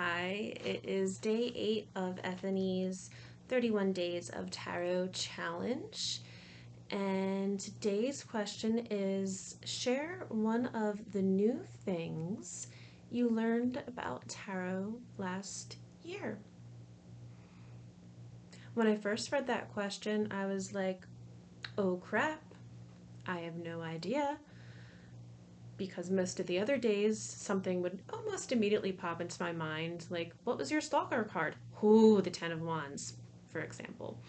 Hi, it is day 8 of Ethony's 31 Days of Tarot Challenge. And today's question is share one of the new things you learned about tarot last year. When I first read that question, I was like, oh crap, I have no idea. Because most of the other days, something would almost immediately pop into my mind, like, what was your stalker card? Ooh, the Ten of Wands, for example.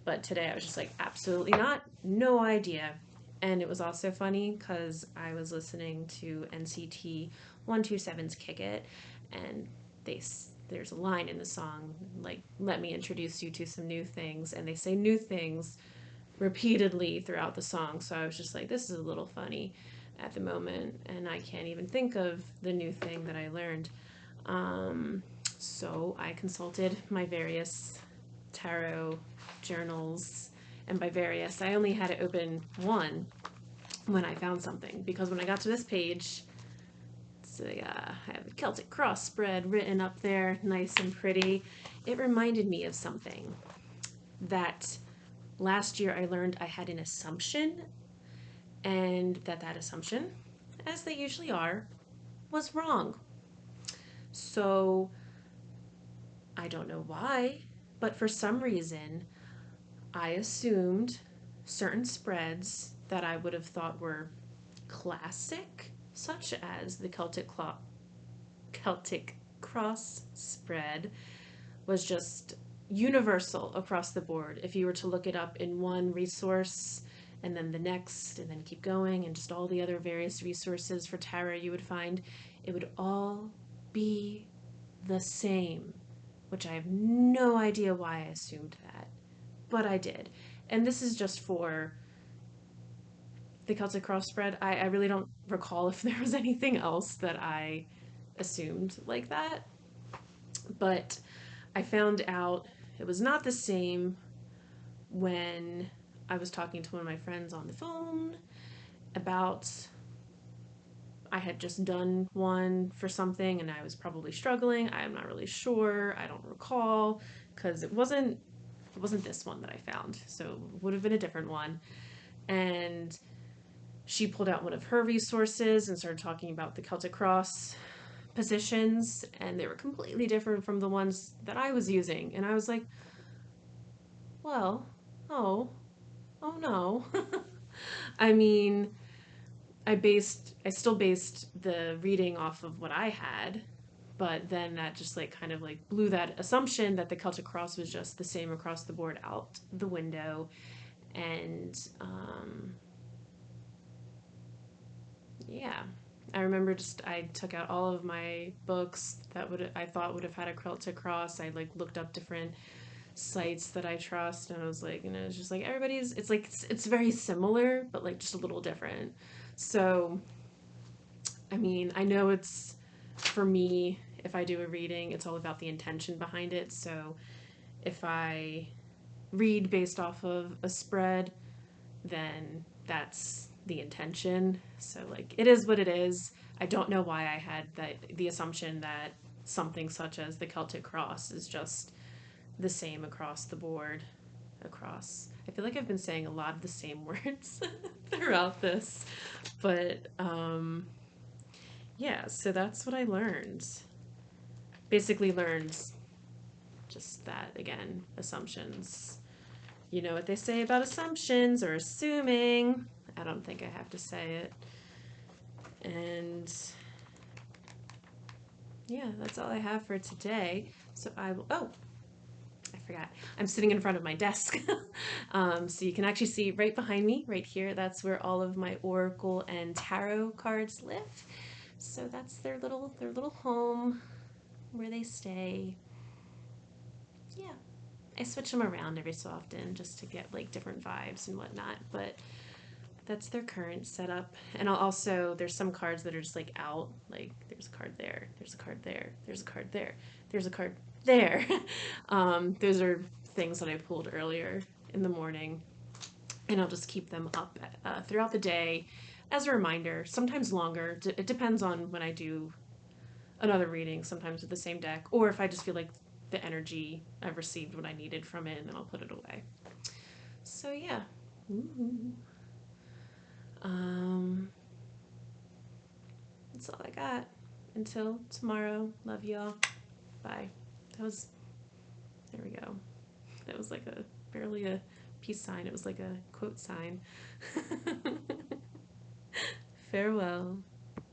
But today I was just like, absolutely not, no idea. And it was also funny because I was listening to NCT 127's Kick It, and there's a line in the song, like, let me introduce you to some new things, and they say new things repeatedly throughout the song. So I was just like, this is a little funny at the moment, and I can't even think of the new thing that I learned. So I consulted my various tarot journals, and by various, I only had to open one when I found something, because when I got to this page, I have a Celtic cross spread written up there, nice and pretty. It reminded me of something that last year I learned I had an assumption, and that assumption, as they usually are, was wrong. So I don't know why, but for some reason, I assumed certain spreads that I would have thought were classic, such as the Celtic cross spread, was just universal across the board. If you were to look it up in one resource and then the next and then keep going and just all the other various resources for tarot you would find, it would all be the same, which I have no idea why I assumed that, but I did. And this is just for the Celtic cross spread. I really don't recall if there was anything else that I assumed like that, but I found out it was not the same when I was talking to one of my friends on the phone about, I had just done one for something and I was probably struggling. I'm not really sure. I don't recall, because it wasn't this one that I found. So it would have been a different one. And she pulled out one of her resources and started talking about the Celtic cross positions, and they were completely different from the ones that I was using. And I was like, well, oh no. I mean, I still based the reading off of what I had, but then that just like kind of like blew that assumption that the Celtic cross was just the same across the board out the window. And yeah, I remember just I took out all of my books that I thought would have had a Celtic cross. I like looked up different sites that I trust, and I was like, it's just like everybody's, it's like it's very similar but like just a little different. So I mean, I know it's, for me, if I do a reading, it's all about the intention behind it. So if I read based off of a spread, then that's the intention. So like it is what it is. I don't know why I had the assumption that something such as the Celtic cross is just the same across the board. I feel like I've been saying a lot of the same words throughout this, but yeah, so that's what I learned. Basically learned just that, again, assumptions. You know what they say about assumptions or assuming. I don't think I have to say it. And yeah, that's all I have for today. So I will, oh, I forgot. I'm sitting in front of my desk. So you can actually see right behind me, right here, that's where all of my oracle and tarot cards live. So that's their little home where they stay. Yeah. I switch them around every so often just to get like different vibes and whatnot, but that's their current setup. And I'll also, there's some cards that are just like out, like there's a card there, there's a card there, there's a card there, there's a card there. Those are things that I pulled earlier in the morning, and I'll just keep them up throughout the day as a reminder, sometimes longer. It depends on when I do another reading, sometimes with the same deck, or if I just feel like the energy I've received what I needed from it, and then I'll put it away. So yeah. Ooh. That's all I got. Until tomorrow. Love y'all. Bye. That was, there we go. That was like barely a peace sign. It was like a quote sign. Farewell.